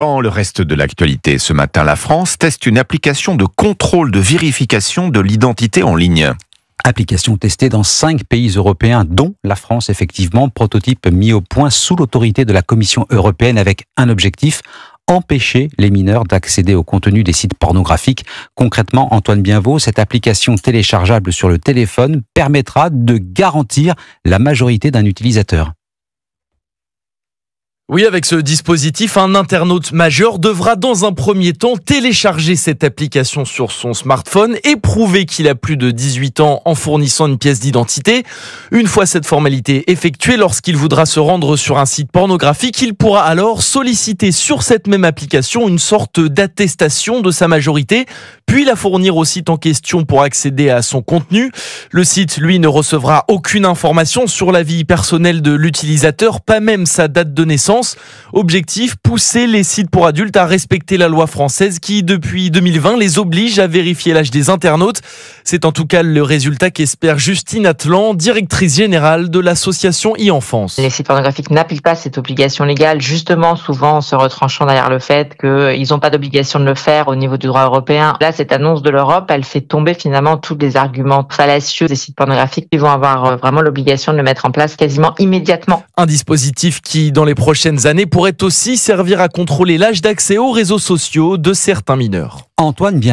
Dans le reste de l'actualité, ce matin, la France teste une application de contrôle de vérification de l'identité en ligne. Application testée dans 5 pays européens, dont la France, effectivement. Prototype mis au point sous l'autorité de la Commission européenne avec un objectif: empêcher les mineurs d'accéder au contenu des sites pornographiques. Concrètement, Antoine Bienvaux, cette application téléchargeable sur le téléphone permettra de garantir la majorité d'un utilisateur. Oui, avec ce dispositif, un internaute majeur devra dans un premier temps télécharger cette application sur son smartphone et prouver qu'il a plus de 18 ans en fournissant une pièce d'identité. Une fois cette formalité effectuée, lorsqu'il voudra se rendre sur un site pornographique, il pourra alors solliciter sur cette même application une sorte d'attestation de sa majorité, puis la fournir au site en question pour accéder à son contenu. Le site, lui, ne recevra aucune information sur la vie personnelle de l'utilisateur, pas même sa date de naissance. Objectif, pousser les sites pour adultes à respecter la loi française qui, depuis 2020, les oblige à vérifier l'âge des internautes. C'est en tout cas le résultat qu'espère Justine Atlan, directrice générale de l'association e-Enfance. Les sites pornographiques n'appliquent pas cette obligation légale, justement souvent en se retranchant derrière le fait qu'ils n'ont pas d'obligation de le faire au niveau du droit européen. Là, cette annonce de l'Europe, elle fait tomber finalement tous les arguments fallacieux des sites pornographiques qui vont avoir vraiment l'obligation de le mettre en place quasiment immédiatement. Un dispositif qui, dans les prochaines années, pourrait aussi servir à contrôler l'âge d'accès aux réseaux sociaux de certains mineurs. Antoine